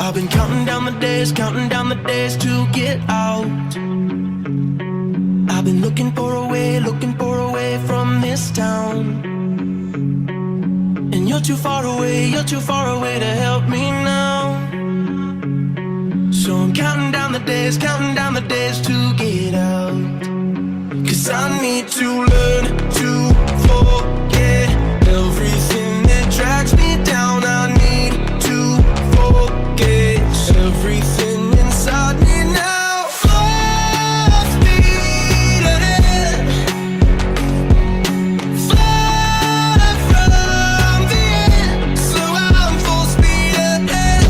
I've been counting down the days to get out. I've been looking for a way from this town. And you're too far away to help me now. So I'm counting down the days to get out. 'Cause I need to learn to forget everything that drags me down. I need to forget everything inside me now. Full speed ahead, fly from the end. So I'm full speed ahead.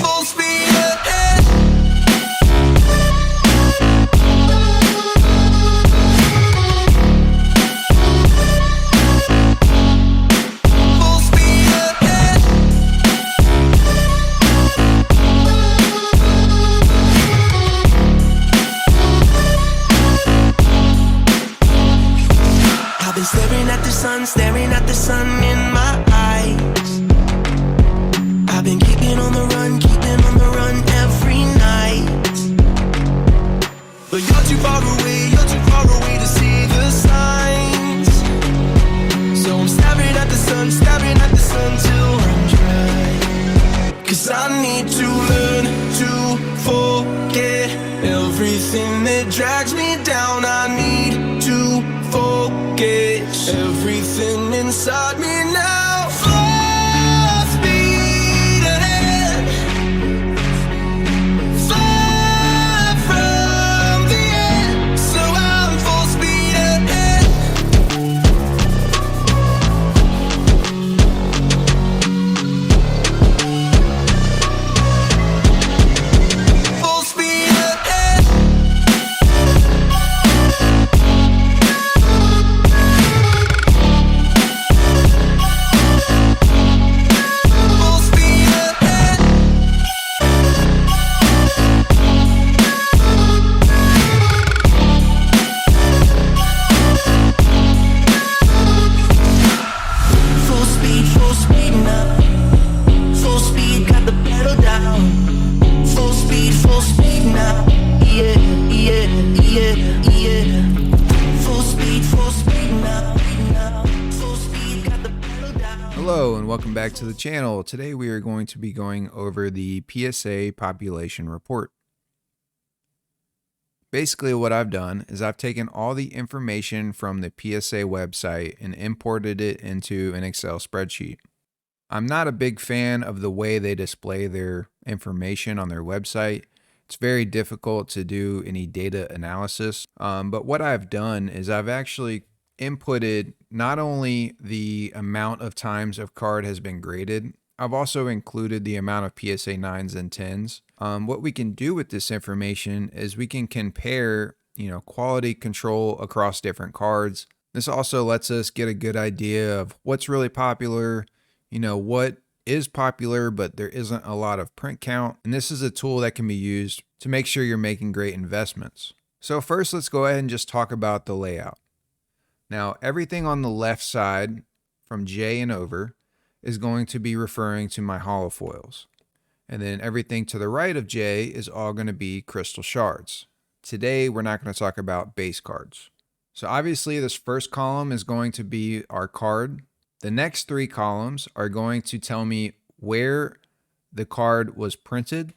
Full speed ahead. Full speed ahead. I've been staring at the sun in my eyes. I've been keeping on the run every night. But you're too far away to see the signs. So I'm staring at the sun till I'm dry. 'Cause I need to learn to forget everything that drags me down. I need to forget everything inside me now. Full speed ahead, fly from the end. So I'm full speed ahead. Full speed ahead. Full speed ahead. Full speed now. Full speed, got the pedal down. Full speed now. Yeah, yeah, yeah, yeah. Full speed now. Full speed, got the pedal down. Hello and welcome back to the channel. Today we are going to be going over the PSA population report. Basically what I've done is I've taken all the information from the PSA website and imported it into an Excel spreadsheet. I'm not a big fan of the way they display their information on their website. It's very difficult to do any data analysis. But what I've done is I've actually inputted not only the amount of times a card has been graded, I've also included the amount of PSA 9s and 10s. What we can do with this information is we can compare, quality control across different cards. This also lets us get a good idea of what's really popular, what is popular, but there isn't a lot of print count. And this is a tool that can be used to make sure you're making great investments. So first, let's go ahead and just talk about the layout. Now, everything on the left side from J and over is going to be referring to my holofoils. And then everything to the right of J is all going to be crystal shards. Today, we're not going to talk about base cards. So obviously, this first column is going to be our card. The next three columns are going to tell me where the card was printed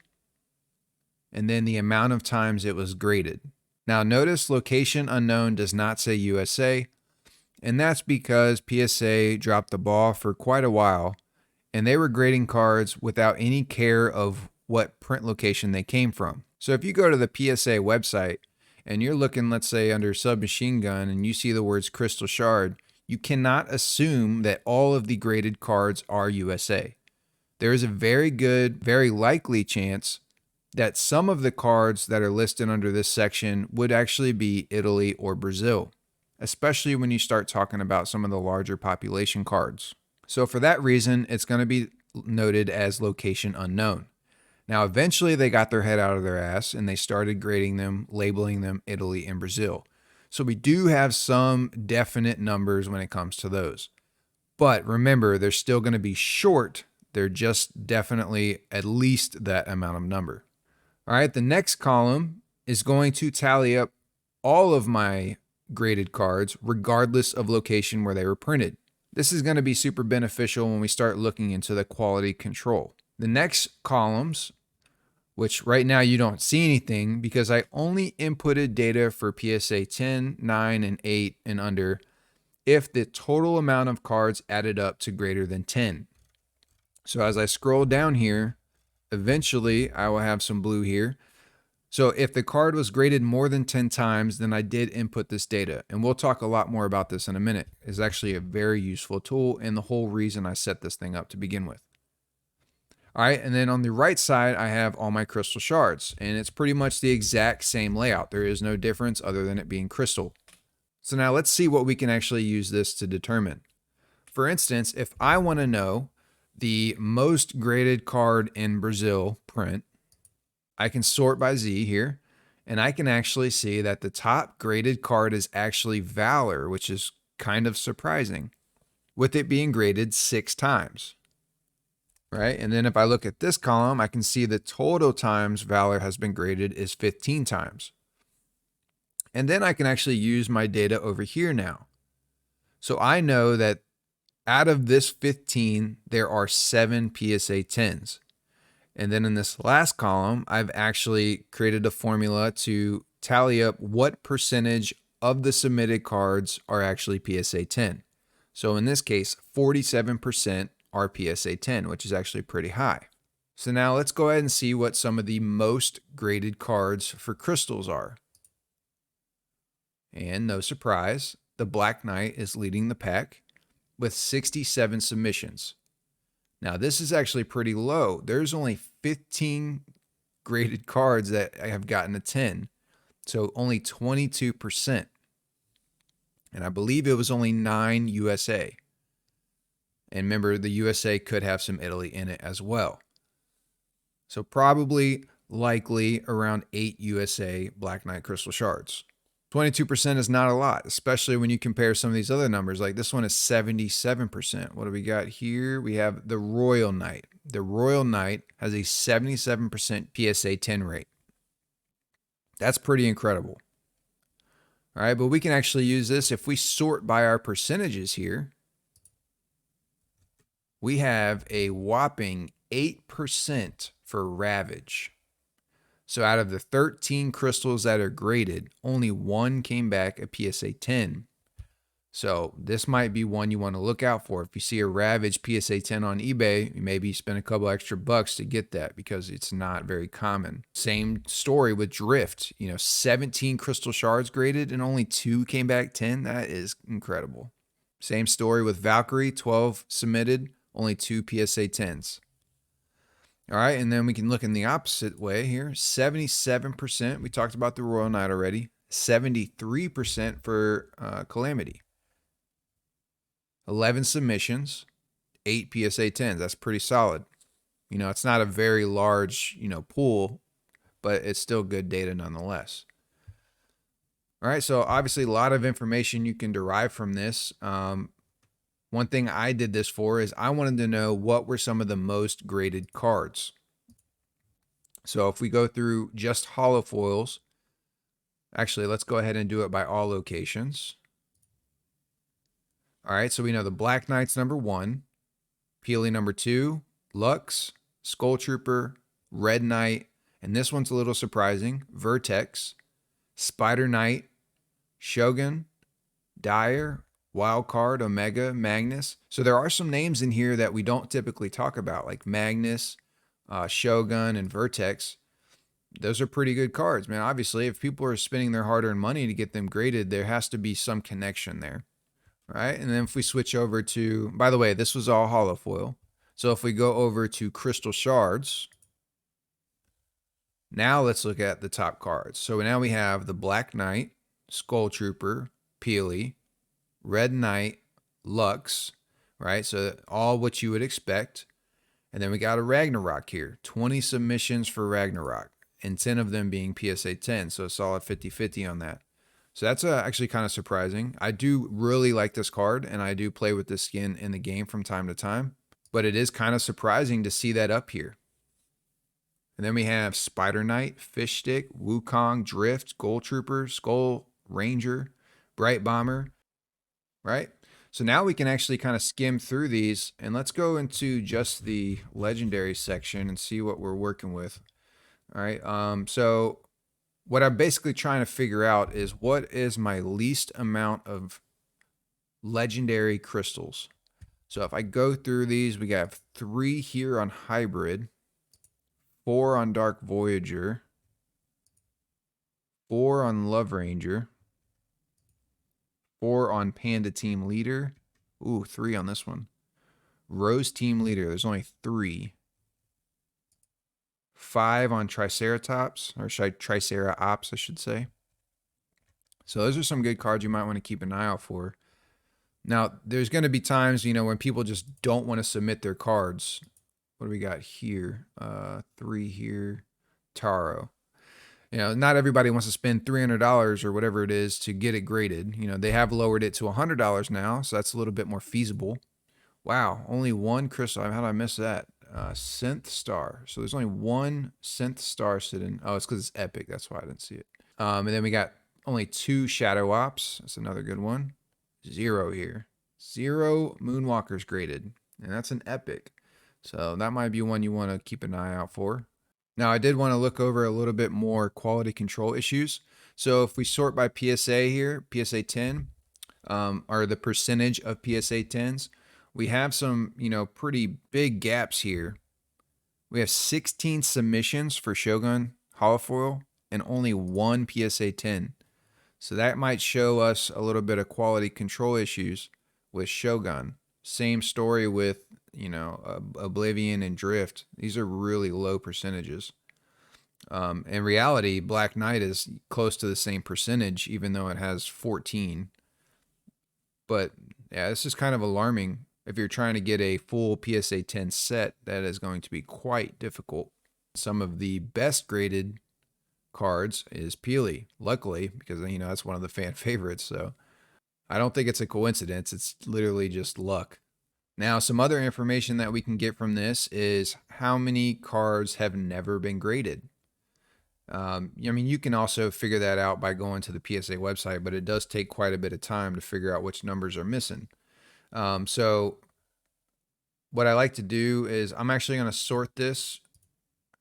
and then the amount of times it was graded. Now notice location unknown does not say USA, and that's because PSA dropped the ball for quite a while and they were grading cards without any care of what print location they came from. So if you go to the PSA website and you're looking, let's say under submachine gun, and you see the words crystal shard, you cannot assume that all of the graded cards are USA. There is a very good, very likely chance that some of the cards that are listed under this section would actually be Italy or Brazil, especially when you start talking about some of the larger population cards. So for that reason, it's going to be noted as location unknown. Now, eventually they got their head out of their ass and they started grading them, labeling them Italy and Brazil. So we do have some definite numbers when it comes to those. But remember, they're still going to be short. They're just definitely at least that amount of number. All right, the next column is going to tally up all of my graded cards, regardless of location where they were printed. This is going to be super beneficial when we start looking into the quality control. The next columns, which right now you don't see anything because I only inputted data for PSA 10, 9, and 8 and under if the total amount of cards added up to greater than 10. So as I scroll down here, eventually I will have some blue here. So if the card was graded more than 10 times, then I did input this data. And we'll talk a lot more about this in a minute. It's actually a very useful tool and the whole reason I set this thing up to begin with. All right, and then on the right side, I have all my crystal shards, and it's pretty much the exact same layout. There is no difference other than it being crystal. So now let's see what we can actually use this to determine. For instance, if I want to know the most graded card in Brazil print, I can sort by Z here, and I can actually see that the top graded card is actually Valor, which is kind of surprising, with it being graded 6 times. Right? And then if I look at this column, I can see the total times Valor has been graded is 15 times. And then I can actually use my data over here now. So I know that out of this 15, there are 7 PSA 10s. And then in this last column, I've actually created a formula to tally up what percentage of the submitted cards are actually PSA 10. So in this case, 47% are PSA 10, which is actually pretty high. So now let's go ahead and see what some of the most graded cards for crystals are. And no surprise, the Black Knight is leading the pack with 67 submissions. Now this is actually pretty low. There's only 15 graded cards that have gotten a 10. So only 22%. And I believe it was only 9 USA. And remember, the USA could have some Italy in it as well. So probably, likely, around 8 USA Black Knight Crystal Shards. 22% is not a lot, especially when you compare some of these other numbers. Like this one is 77%. What do we got here? We have the Royal Knight. The Royal Knight has a 77% PSA 10 rate. That's pretty incredible. All right, but we can actually use this if we sort by our percentages here. We have a whopping 8% for Ravage. So out of the 13 crystals that are graded, only 1 came back a PSA 10. So this might be one you want to look out for. If you see a Ravage PSA 10 on eBay, you maybe spend a couple extra bucks to get that because it's not very common. Same story with Drift. 17 crystal shards graded and only 2 came back 10. That is incredible. Same story with Valkyrie, 12 submitted, only 2 PSA 10s. All right, and then we can look in the opposite way here. 77%, we talked about the Royal Knight already. 73% for Calamity. 11 submissions, 8 PSA 10s. That's pretty solid. It's not a very large, pool, but it's still good data nonetheless. All right, so obviously a lot of information you can derive from this. One thing I did this for is I wanted to know what were some of the most graded cards. So if we go through just holo foils, actually, let's go ahead and do it by all locations. All right, so we know the Black Knight's number 1, Peely number 2, Lux, Skull Trooper, Red Knight, and this one's a little surprising, Vertex, Spider Knight, Shogun, Dyer, Wildcard, Omega, Magnus. So there are some names in here that we don't typically talk about, like Magnus, Shogun, and Vertex. Those are pretty good cards, man. Obviously, if people are spending their hard-earned money to get them graded, there has to be some connection there. All right, and then if we switch over to, by the way, this was all holo foil. So if we go over to Crystal Shards, now let's look at the top cards. So now we have the Black Knight, Skull Trooper, Peely, Red Knight, Lux, right? So all what you would expect. And then we got a Ragnarok here. 20 submissions for Ragnarok and 10 of them being PSA 10. So a solid 50-50 on that. So that's actually kind of surprising. I do really like this card, and I do play with this skin in the game from time to time, but it is kind of surprising to see that up here. And then we have Spider Knight, Fish Stick, Wukong, Drift, Gold Trooper, Skull Ranger, Bright Bomber, right? So now we can actually kind of skim through these, and let's go into just the legendary section and see what we're working with. All right. So what I'm basically trying to figure out is what is my least amount of legendary crystals. So if I go through these, we got 3 here on Hybrid, 4 on Dark Voyager, 4 on Love Ranger, 4 on Panda Team Leader. Ooh, 3 on this one. Rose Team Leader, there's only 3. 5 on Triceratops, or Triceratops, I should say. So those are some good cards you might want to keep an eye out for. Now, there's going to be times, you know, when people just don't want to submit their cards. What do we got here? 3 here. Taro. You know, not everybody wants to spend $300 or whatever it is to get it graded. You know, they have lowered it to $100 now, so that's a little bit more feasible. Wow, only 1 crystal. How did I miss that? Synth Star. So there's only 1 Synth Star sitting. Oh, it's because it's epic. That's why I didn't see it. And then we got only 2 Shadow Ops. That's another good one. 0 here. 0 Moonwalkers graded. And that's an epic. So that might be one you want to keep an eye out for. Now, I did want to look over a little bit more quality control issues. So if we sort by PSA here, PSA 10, or the percentage of PSA 10s, we have some, you know, pretty big gaps here. We have 16 submissions for Shogun Holofoil and only 1 PSA 10. So that might show us a little bit of quality control issues with Shogun. Same story with, you know, Oblivion and Drift. These are really low percentages. In reality, Black Knight is close to the same percentage, even though it has 14. But yeah, this is kind of alarming. If you're trying to get a full PSA 10 set, that is going to be quite difficult. Some of the best graded cards is Peely, luckily, because, you know, that's one of the fan favorites. So I don't think it's a coincidence. It's literally just luck. Now, some other information that we can get from this is how many cards have never been graded. I mean, you can also figure that out by going to the PSA website, but it does take quite a bit of time to figure out which numbers are missing. So what I like to do is I'm actually going to sort this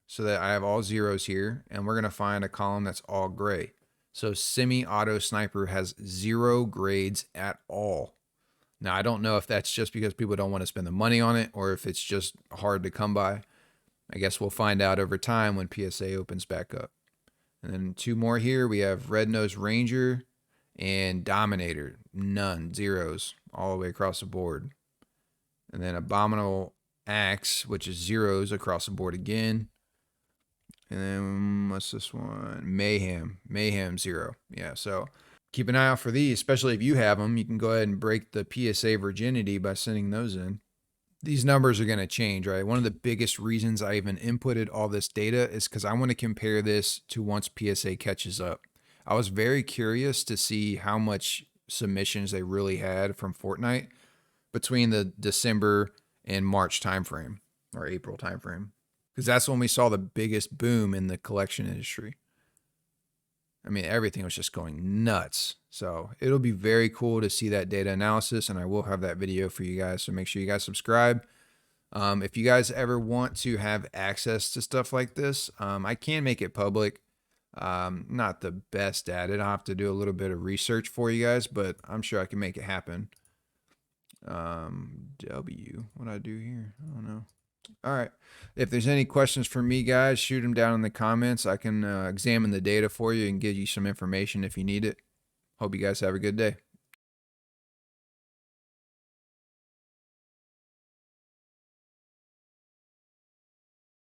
so that I have all zeros here, and we're going to find a column that's all gray. So Semi-Auto Sniper has 0 grades at all. Now, I don't know if that's just because people don't want to spend the money on it or if it's just hard to come by. I guess we'll find out over time when PSA opens back up. And then 2 more here. We have Red Nose Ranger and Dominator. None. Zeros all the way across the board. And then Abominable Axe, which is zeros across the board again. And then what's this one? Mayhem. Mayhem 0. Yeah, so keep an eye out for these, especially if you have them. You can go ahead and break the PSA virginity by sending those in. These numbers are going to change, right? One of the biggest reasons I even inputted all this data is because I want to compare this to once PSA catches up. I was very curious to see how much submissions they really had from Fortnite between the December and March timeframe, or April timeframe, because that's when we saw the biggest boom in the collection industry. I mean, everything was just going nuts. So it'll be very cool to see that data analysis, and I will have that video for you guys. So make sure you guys subscribe. If you guys ever want to have access to stuff like this, I can make it public. Not the best at it. I'll have to do a little bit of research for you guys, but I'm sure I can make it happen. What do I do here? I don't know. All right. If there's any questions for me, guys, shoot them down in the comments. I can examine the data for you and give you some information if you need it. Hope you guys have a good day.